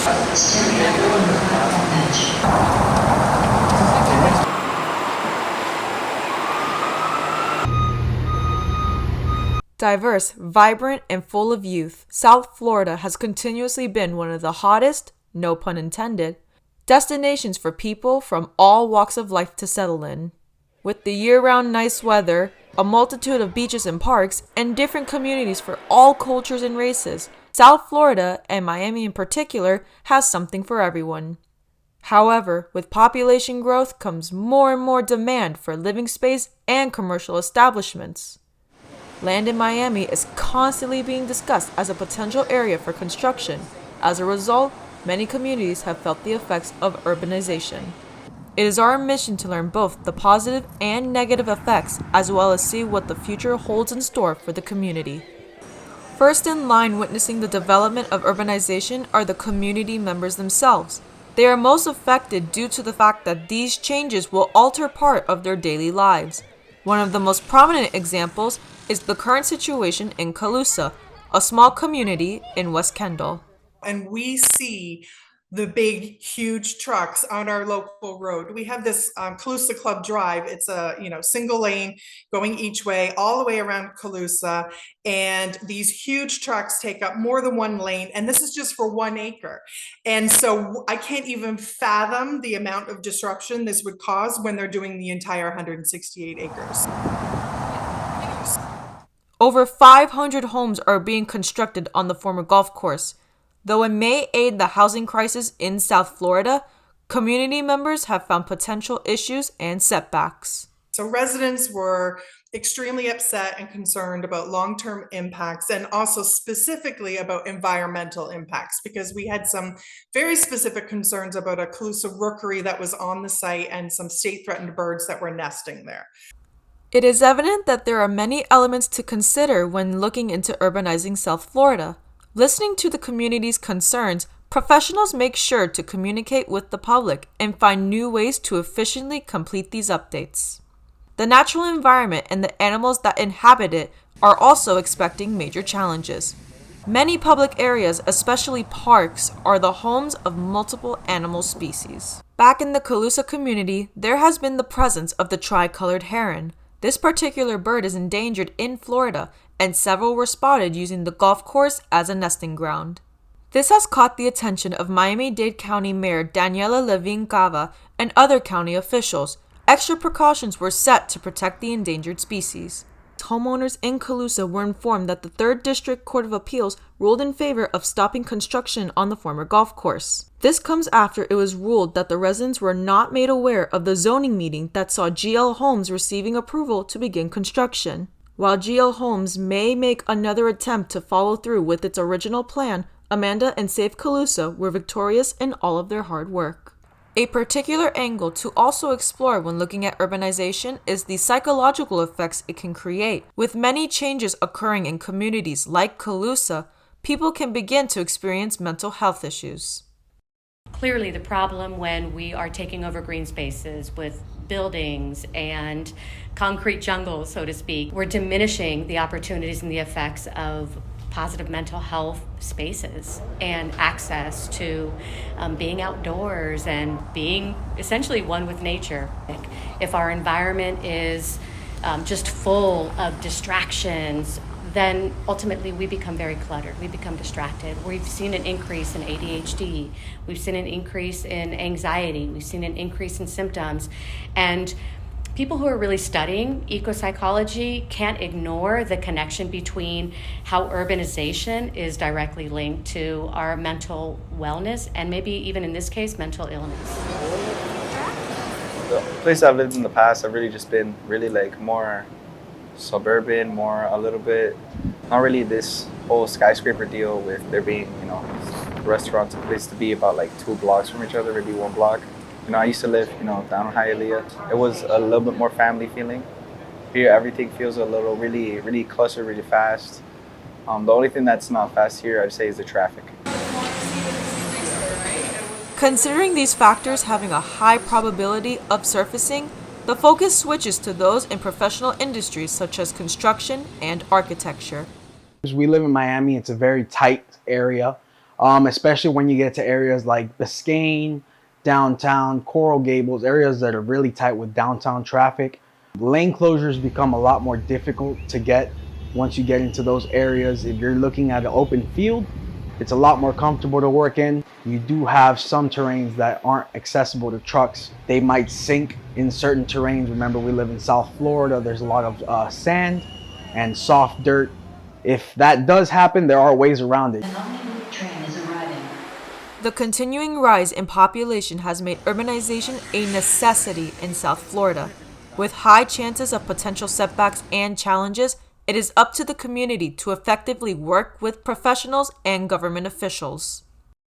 Stand careful on the platform edge. Diverse, vibrant, and full of youth, South Florida has continuously been one of the hottest, no pun intended, destinations for people from all walks of life to settle in. With the year-round nice weather, a multitude of beaches and parks, and different communities for all cultures and races, South Florida, and Miami in particular, has something for everyone. However, with population growth comes more and more demand for living space and commercial establishments. Land in Miami is constantly being discussed as a potential area for construction. As a result, many communities have felt the effects of urbanization. It is our mission to learn both the positive and negative effects, as well as see what the future holds in store for the community. First in line witnessing the development of urbanization are the community members themselves. They are most affected due to the fact that these changes will alter part of their daily lives. One of the most prominent examples is the current situation in Calusa, a small community in West Kendall. And we see the big, huge trucks on our local road. We have this Calusa Club Drive. It's a single lane going each way, all the way around Calusa. And these huge trucks take up more than one lane. And this is just for 1 acre. And so I can't even fathom the amount of disruption this would cause when they're doing the entire 168 acres. Over 500 homes are being constructed on the former golf course. Though it may aid the housing crisis in South Florida, community members have found potential issues and setbacks. So residents were extremely upset and concerned about long-term impacts, and also specifically about environmental impacts, because we had some very specific concerns about a Calusa rookery that was on the site and some state-threatened birds that were nesting there. It is evident that there are many elements to consider when looking into urbanizing South Florida. Listening to the community's concerns, professionals make sure to communicate with the public and find new ways to efficiently complete these updates. The natural environment and the animals that inhabit it are also expecting major challenges. Many public areas, especially parks, are the homes of multiple animal species. Back in the Calusa community, there has been the presence of the tricolored heron. This particular bird is endangered in Florida, and several were spotted using the golf course as a nesting ground. This has caught the attention of Miami-Dade County Mayor Daniela Levine Cava and other county officials. Extra precautions were set to protect the endangered species. Homeowners in Calusa were informed that the 3rd District Court of Appeals ruled in favor of stopping construction on the former golf course. This comes after it was ruled that the residents were not made aware of the zoning meeting that saw GL Homes receiving approval to begin construction. While GL Homes may make another attempt to follow through with its original plan, Amanda and Safe Calusa were victorious in all of their hard work. A particular angle to also explore when looking at urbanization is the psychological effects it can create. With many changes occurring in communities like Calusa, people can begin to experience mental health issues. Clearly, the problem when we are taking over green spaces with buildings and concrete jungles, so to speak, we're diminishing the opportunities and the effects of positive mental health spaces and access to being outdoors and being essentially one with nature. If our environment is just full of distractions, then ultimately we become very cluttered. We become distracted. We've seen an increase in ADHD. We've seen an increase in anxiety. We've seen an increase in symptoms. And people who are really studying eco-psychology can't ignore the connection between how urbanization is directly linked to our mental wellness and maybe even in this case, mental illness. The place I've lived in the past, I've really just been really more suburban, more a little bit, not really this whole skyscraper deal with there being, restaurants and places to be about 2 blocks from each other, maybe 1 block. I used to live, down in Hialeah. It was a little bit more family feeling. Here, everything feels a little really clustered, really fast. The only thing that's not fast here, I'd say, is the traffic. Considering these factors having a high probability of surfacing, the focus switches to those in professional industries such as construction and architecture. We live in Miami. It's a very tight area. especially when you get to areas like Biscayne, downtown, Coral Gables, areas that are really tight with downtown traffic. Lane closures become a lot more difficult to get once you get into those areas. If you're looking at an open field, it's a lot more comfortable to work in. You do have some terrains that aren't accessible to trucks. They might sink in certain terrains. Remember, we live in South Florida. There's a lot of sand and soft dirt. If that does happen, there are ways around it. An omnibus train is arriving. The continuing rise in population has made urbanization a necessity in South Florida. With high chances of potential setbacks and challenges, it is up to the community to effectively work with professionals and government officials.